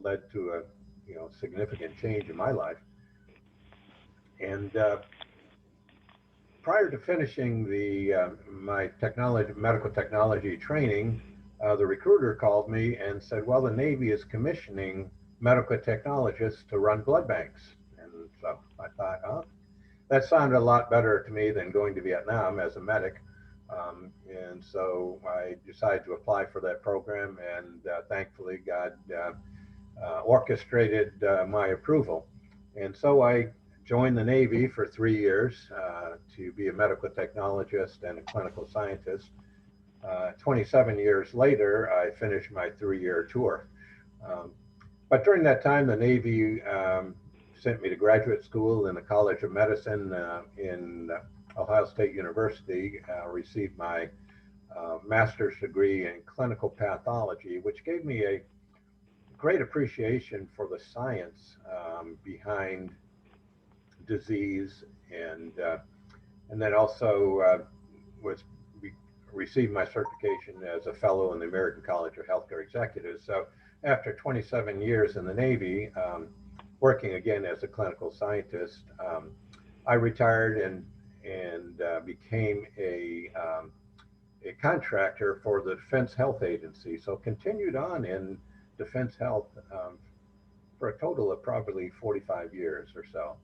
led to a significant change in my life. And prior to finishing my medical technology training, the recruiter called me and said, "Well, the Navy is commissioning medical technologists to run blood banks." And so I thought, oh, that sounded a lot better to me than going to Vietnam as a medic. And so I decided to apply for that program, and thankfully, God orchestrated my approval. And so I joined the Navy for 3 years to be a medical technologist and a clinical scientist. 27 years later, I finished my 3-year tour. Um, but during that time, the Navy sent me to graduate school in the College of Medicine in Ohio State University, received my master's degree in clinical pathology, which gave me a great appreciation for the science behind disease, and then also was received my certification as a fellow in the American College of Healthcare Executives. So after 27 years in the Navy, working again as a clinical scientist, I retired and became a contractor for the Defense Health Agency. So continued on in defense health for a total of probably 45 years or so.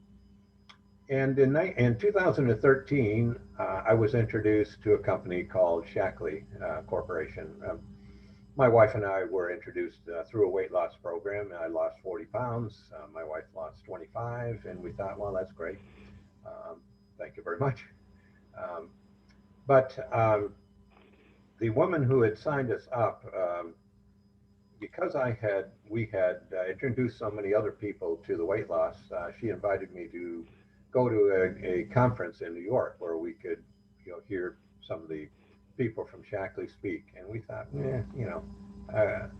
And in 2013, I was introduced to a company called Shaklee Corporation. My wife and I were introduced through a weight loss program. I lost 40 pounds. My wife lost 25, and we thought, well, that's great. Thank you very much. Um, but the woman who had signed us up, because we had introduced so many other people to the weight loss, she invited me to go to a conference in New York where we could, hear some of the people from Shaklee speak. And we thought,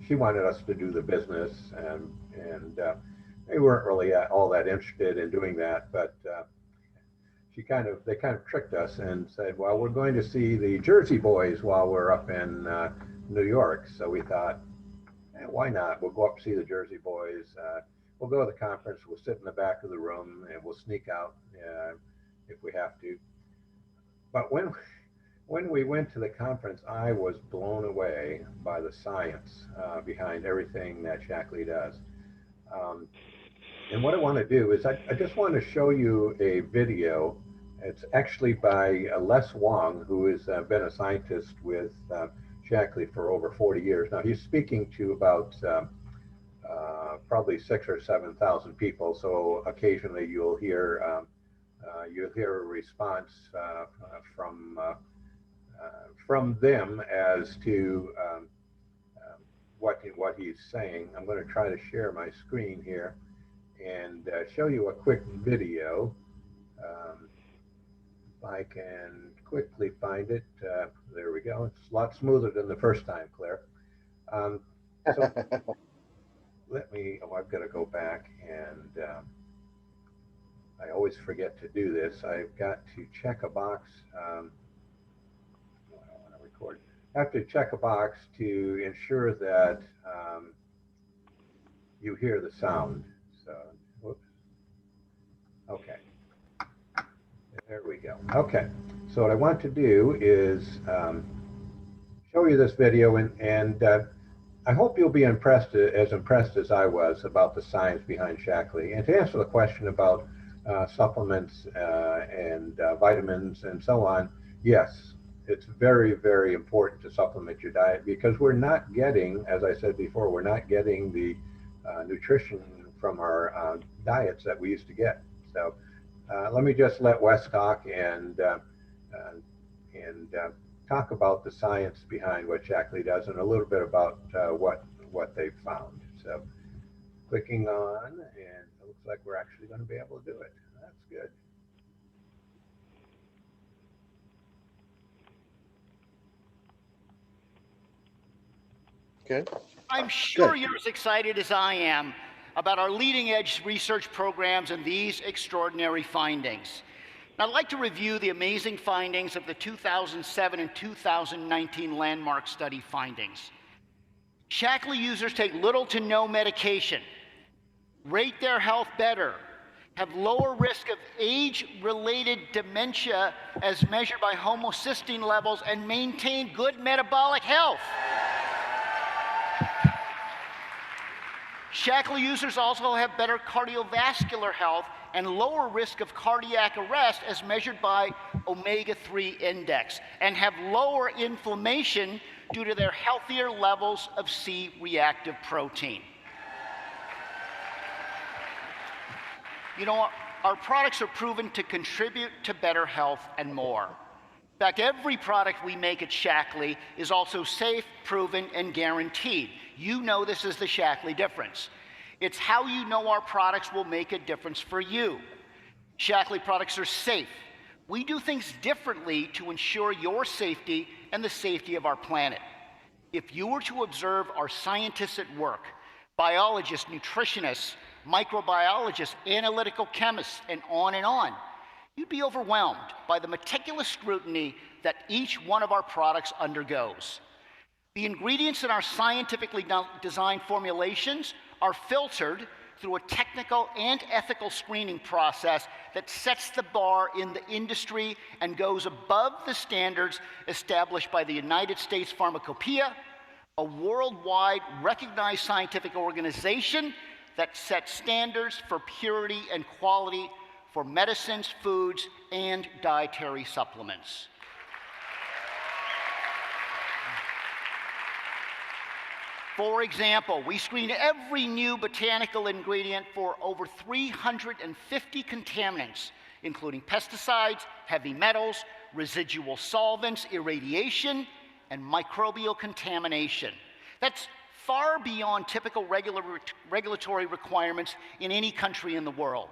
she wanted us to do the business, and they weren't really all that interested in doing that. But they kind of tricked us and said, well, we're going to see the Jersey Boys while we're up in New York. So we thought, why not? We'll go up and see the Jersey Boys. We'll go to the conference. We'll sit in the back of the room and we'll sneak out if we have to. But when we went to the conference, I was blown away by the science behind everything that Shaklee does. And what I want to do is I just want to show you a video. It's actually by Les Wong, who has been a scientist with Shaklee for over 40 years. Now he's speaking to about probably 6,000 or 7,000 people. So occasionally you'll hear a response from them as to what he's saying. I'm going to try to share my screen here and show you a quick video. If I can quickly find it, there we go. It's a lot smoother than the first time, Claire. So I've got to go back, and I always forget to do this. I've got to check a box. I don't want to record. I have to check a box to ensure that you hear the sound. So, whoops. Okay. There we go. Okay. So what I want to do is show you this video, and I hope you'll be impressed as I was about the science behind Shaklee. And to answer the question about supplements and vitamins and so on, yes, it's very, very important to supplement your diet because we're not getting, as I said before, we're not getting the nutrition from our diets that we used to get. So let me just let Wes talk and talk about the science behind what Shaklee does and a little bit about what they've found. So clicking on, and it looks like we're actually going to be able to do it. That's good. Okay. I'm sure Good. you're as excited as I am about our leading edge research programs and these extraordinary findings. And I'd like to review the amazing findings of the 2007 and 2019 landmark study findings. Shaklee users take little to no medication, rate their health better, have lower risk of age-related dementia as measured by homocysteine levels, and maintain good metabolic health. Shaklee users also have better cardiovascular health and lower risk of cardiac arrest as measured by omega-3 index, and have lower inflammation due to their healthier levels of C-reactive protein. You know, our products are proven to contribute to better health and more. In fact, every product we make at Shaklee is also safe, proven, and guaranteed. You know this is the Shaklee difference. It's how you know our products will make a difference for you. Shaklee products are safe. We do things differently to ensure your safety and the safety of our planet. If you were to observe our scientists at work, biologists, nutritionists, microbiologists, analytical chemists, and on, you'd be overwhelmed by the meticulous scrutiny that each one of our products undergoes. The ingredients in our scientifically designed formulations are filtered through a technical and ethical screening process that sets the bar in the industry and goes above the standards established by the United States Pharmacopoeia, a worldwide recognized scientific organization that sets standards for purity and quality for medicines, foods, and dietary supplements. For example, we screen every new botanical ingredient for over 350 contaminants, including pesticides, heavy metals, residual solvents, irradiation, and microbial contamination. That's far beyond typical regulatory requirements in any country in the world.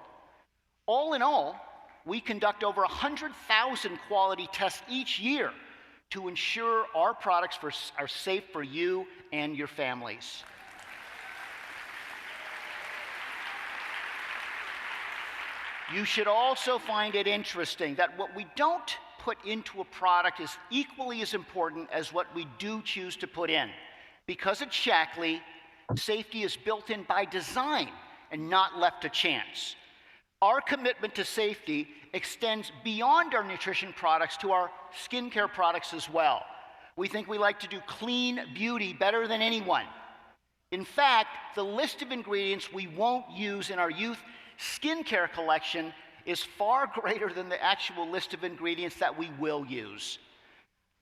All in all, we conduct over 100,000 quality tests each year to ensure our products are safe for you and your families. You should also find it interesting that what we don't put into a product is equally as important as what we do choose to put in. Because at Shaklee, safety is built in by design and not left to chance. Our commitment to safety extends beyond our nutrition products to our skincare products as well. We think we like to do clean beauty better than anyone. In fact, the list of ingredients we won't use in our youth skincare collection is far greater than the actual list of ingredients that we will use.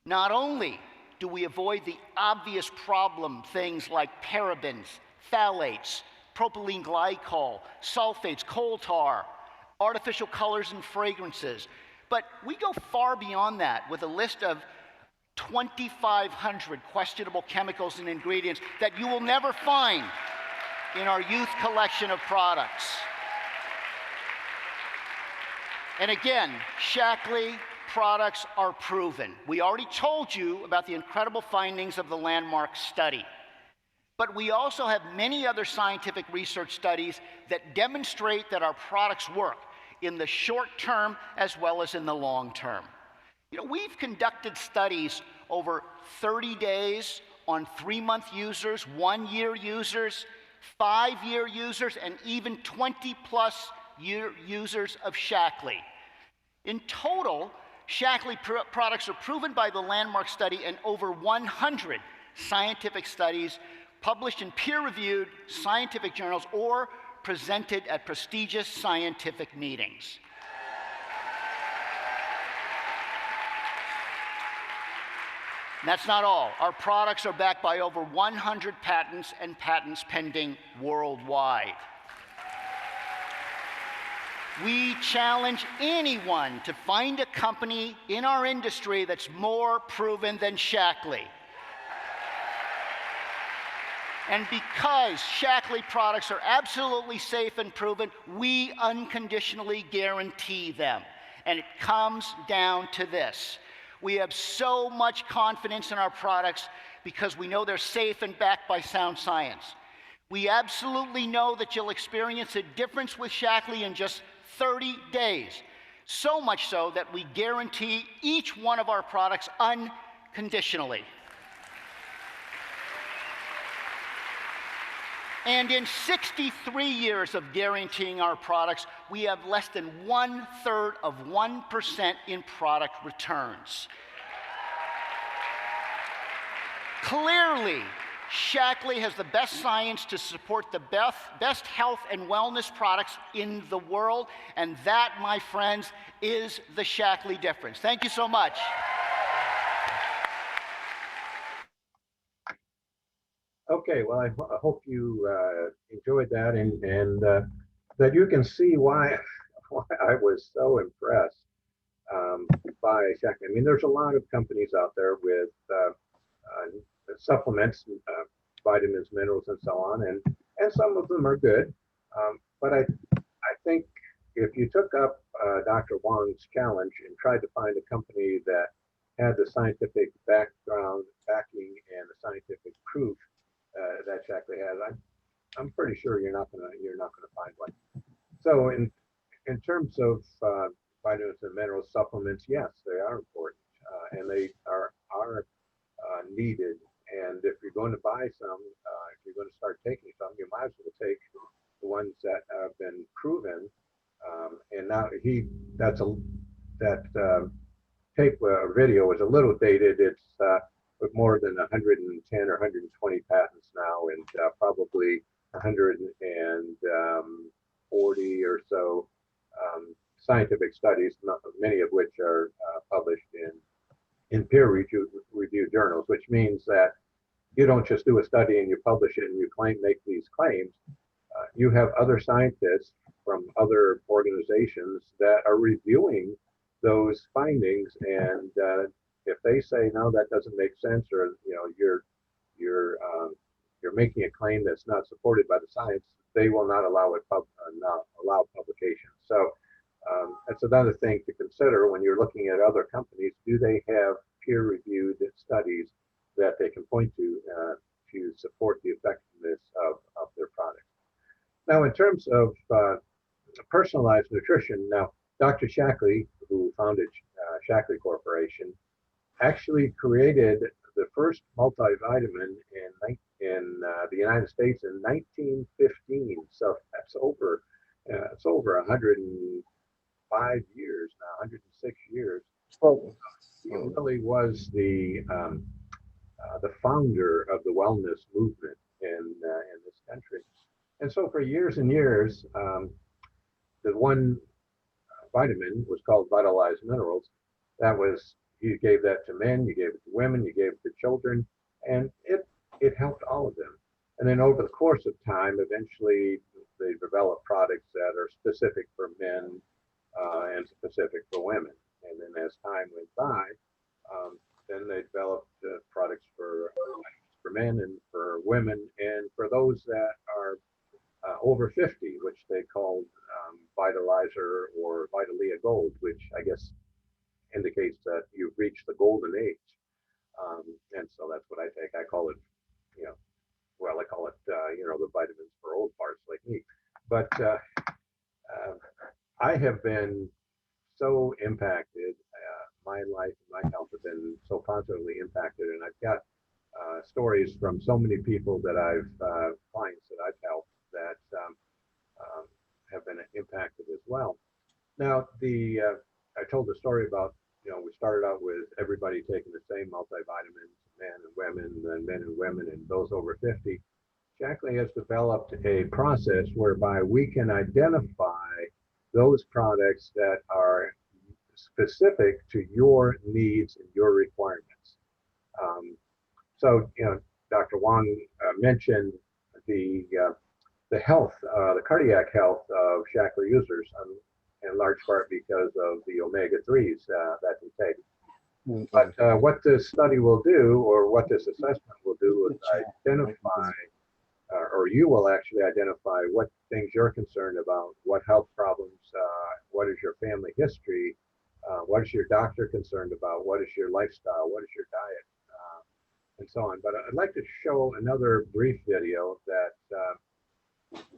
Not only do we avoid the obvious problem things like parabens, phthalates, propylene glycol, sulfates, coal tar, artificial colors and fragrances, but we go far beyond that with a list of 2,500 questionable chemicals and ingredients that you will never find in our youth collection of products. And again, Shaklee products are proven. We already told you about the incredible findings of the landmark study. But we also have many other scientific research studies that demonstrate that our products work in the short term as well as in the long term. You know, we've conducted studies over 30 days on 3-month users, 1-year users, 5-year users, and even 20-plus year users of Shaklee. In total, Shaklee products are proven by the landmark study and over 100 scientific studies published in peer-reviewed scientific journals or presented at prestigious scientific meetings. And that's not all. Our products are backed by over 100 patents and patents pending worldwide. We challenge anyone to find a company in our industry that's more proven than Shaklee. And because Shaklee products are absolutely safe and proven, we unconditionally guarantee them. And it comes down to this. We have so much confidence in our products because we know they're safe and backed by sound science. We absolutely know that you'll experience a difference with Shaklee in just 30 days. So much so that we guarantee each one of our products unconditionally. And in 63 years of guaranteeing our products, we have less than 1/3 of 1% in product returns. Clearly, Shaklee has the best science to support the best health and wellness products in the world, and that, my friends, is the Shaklee difference. Thank you so much. Okay, well, I hope you enjoyed that, and that you can see why I was so impressed by Shaklee. I mean, there's a lot of companies out there with supplements, vitamins, minerals, and so on, and some of them are good. But I think if you took up Dr. Wong's challenge and tried to find a company that had the scientific background, backing, and the scientific proof that Shaklee has, I'm pretty sure you're not gonna find one. So in terms of vitamins and mineral supplements, yes, they are important, and they are needed. And if you're going to buy some, if you're going to start taking some, you might as well take the ones that have been proven. And now that tape video is a little dated. It's with more than 110 or 120 patents now, and probably 140 or so scientific studies, many of which are published in peer-reviewed journals, which means that you don't just do a study and you publish it and you make these claims. You have other scientists from other organizations that are reviewing those findings, and if they say no, that doesn't make sense, or you're making a claim that's not supported by the science, they will not allow publication. So that's another thing to consider when you're looking at other companies. Do they have peer-reviewed studies that they can point to support the effectiveness of their products? Now, in terms of personalized nutrition, now Dr. Shaklee, who founded Shaklee Corporation, actually created the first multivitamin in the United States in 1915. So that's over 105 years now, 106 years. He really was the founder of the wellness movement in this country. And so for years and years, the one vitamin was called Vitalized Minerals. You gave that to men, you gave it to women, you gave it to children, and it helped all of them. And then over the course of time, eventually they developed products that are specific for men and specific for women. And then as time went by, then they developed products for men and for women, and for those that are over 50, which they called Vitalizer or Vitalia Gold, which I guess indicates that you've reached the golden age. And so that's what I take. I call it, I call it, the vitamins for old parts like me. But I have been so impacted. My life and my health have been so positively impacted, and I've got stories from so many people that clients that I've helped that have been impacted as well. Now, I told the story about, we started out with everybody taking the same multivitamins, men and women, and men and women, and those over 50. Shaklee has developed a process whereby we can identify those products that are specific to your needs and your requirements. So, Dr. Wong mentioned the health, the cardiac health of Shaklee users, in large part because of the omega-3s that they take. But what this study will do, or what this assessment will do, is identify, or you will actually identify what things you're concerned about, what health problems, what is your family history, what is your doctor concerned about, what is your lifestyle, what is your diet, and so on. But I'd like to show another brief video that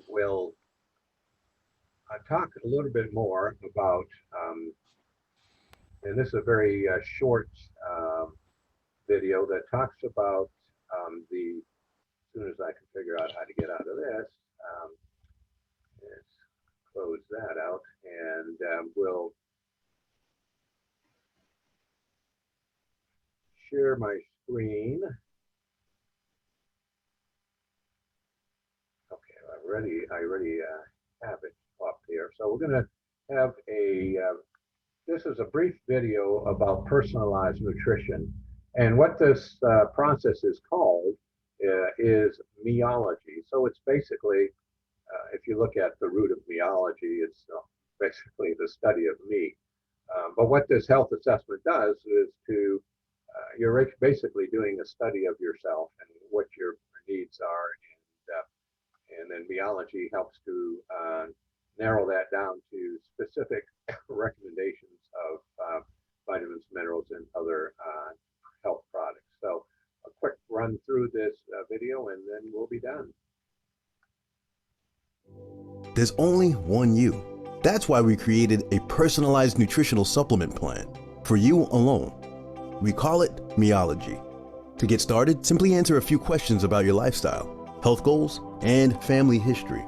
will talk a little bit more about, and this is a very short video that talks about the soon as I can figure out how to get out of this, let's close that out, and we'll share my screen. Okay, I already have it up here. So we're going to have this is a brief video about personalized nutrition. And what this process is called is meology. So it's basically, if you look at the root of meology, it's basically the study of me. But what this health assessment does is you're basically doing a study of yourself and what your needs are. And then meology helps to narrow that down to specific recommendations of vitamins, minerals, and other health products. So a quick run through this video and then we'll be done. There's only one you. That's why we created a personalized nutritional supplement plan for you alone. We call it Meology. To get started, simply answer a few questions about your lifestyle, health goals, and family history.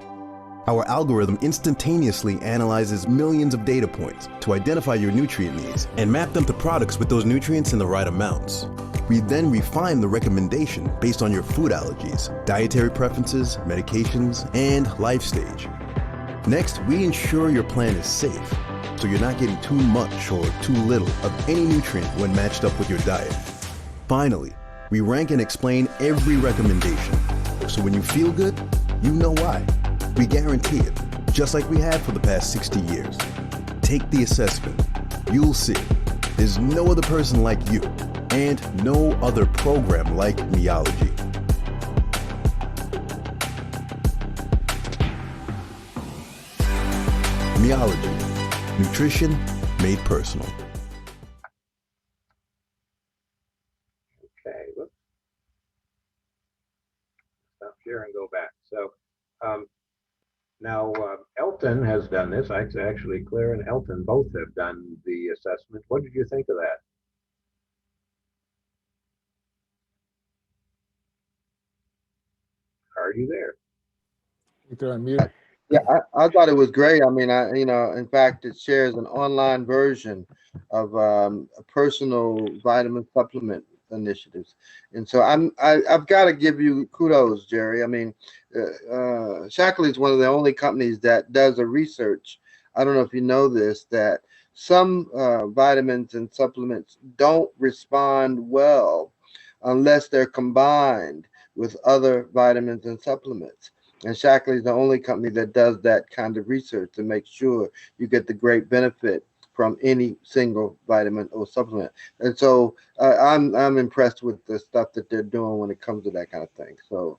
Our algorithm instantaneously analyzes millions of data points to identify your nutrient needs and map them to products with those nutrients in the right amounts. We then refine the recommendation based on your food allergies, dietary preferences, medications, and life stage. Next, we ensure your plan is safe, so you're not getting too much or too little of any nutrient when matched up with your diet. Finally, we rank and explain every recommendation, so when you feel good, you know why. We guarantee it, just like we have for the past 60 years. Take the assessment. You'll see. There's no other person like you, and no other program like Meology. Meology. Nutrition made personal. Okay, whoops. Stop share and go back. So now Elton has done this. Actually, Claire and Elton both have done the assessment. What did you think of that? Are you there? You're on mute. Yeah, I thought it was great. I mean, in fact, it shares an online version of personal vitamin supplement initiatives, and so I've got to give you kudos, Jerry. I mean, Shaklee is one of the only companies that does a research. I don't know if you know this, that some vitamins and supplements don't respond well unless they're combined with other vitamins and supplements. And Shaklee is the only company that does that kind of research to make sure you get the great benefit from any single vitamin or supplement. And so I'm impressed with the stuff that they're doing when it comes to that kind of thing. So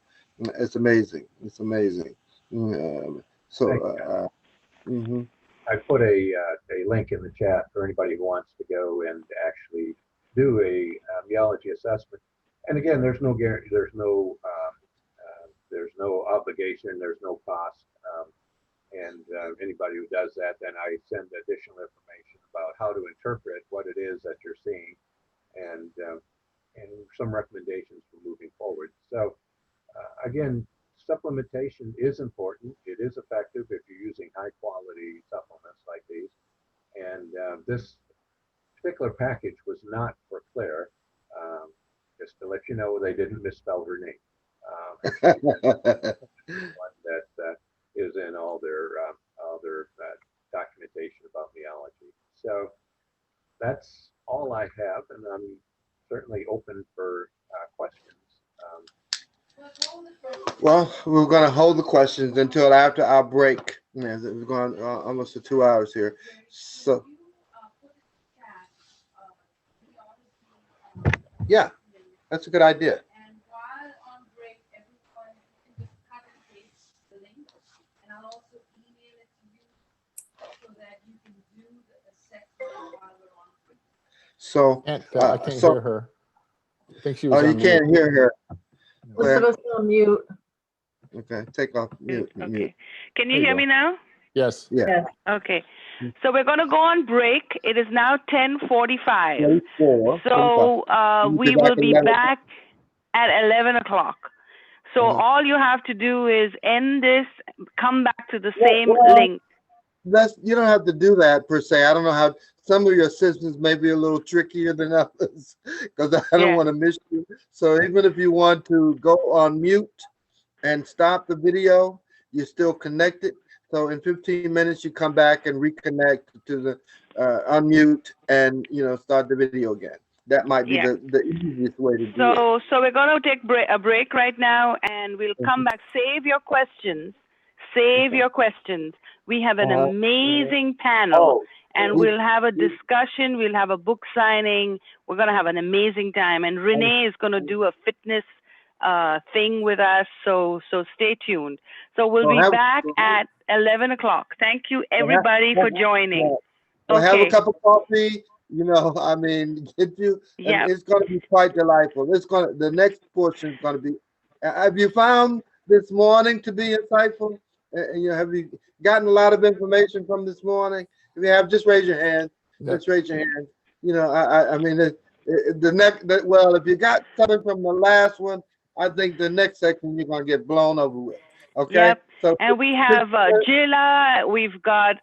it's amazing. It's amazing. I put a link in the chat for anybody who wants to go and actually do a meology assessment. And again, there's no guarantee, there's no obligation, there's no cost. Anybody who does that, then I send additional information about how to interpret what it is that you're seeing, and some recommendations for moving forward. So again, supplementation is important. It is effective if you're using high quality supplements like these. And this particular package was not for Claire. Just to let you know, they didn't misspell her name. One that is in all their documentation about meology. So that's all I have, and I'm certainly open for questions. Well, we're going to hold the questions until after our break. We're going almost to 2 hours here. So, yeah, that's a good idea. So I can't hear her. I think she was you on can't mute. hear her. Elizabeth's on mute. Okay, take off mute. Okay. Mute. Can you hear me now? Yes. Yeah. Yes. Okay. So we're going to go on break. It is now 10:45. 44, So we You'll be will back be at 11. back at 11 o'clock. So Uh-huh. all you have to do is end this, come back to the Well, same well, link. you don't have to do that per se. I don't know how some of your systems may be a little trickier than others because I don't Yeah. want to miss you. So even if you want to go on mute and stop the video, you're still connected. So in 15 minutes, you come back and reconnect to the unmute and start the video again. That might be Yeah. the easiest way to do it. So we're going to take a break right now, and we'll come back. Save your questions. Save your questions. We have an amazing panel, Oh, and we'll have a discussion. We'll have a book signing. We're going to have an amazing time. And Renee is going to do a fitness thing with us. So stay tuned. So we'll be back at 11 o'clock. Thank you, everybody, for joining. Well, have a Okay. cup of coffee. I mean, get you, Yeah. and it's going to be quite delightful. The next portion is going to be. Have you found this morning to be insightful? Have you gotten a lot of information from this morning? If you have, just raise your hand. Yeah. Just raise your hand. I mean, well, if you got something from the last one, I think the next section you're going to get blown over with. Okay. Yep. So And we have Jilla, we've got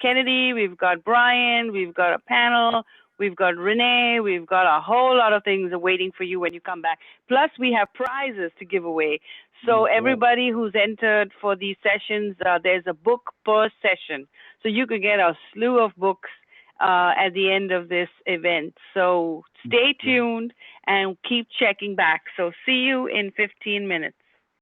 Kennedy, we've got Brian, we've got a panel, we've got Renee, we've got a whole lot of things waiting for you when you come back. Plus, we have prizes to give away. So everybody who's entered for these sessions, there's a book per session. So you could get a slew of books at the end of this event. So stay tuned and keep checking back. So see you in 15 minutes.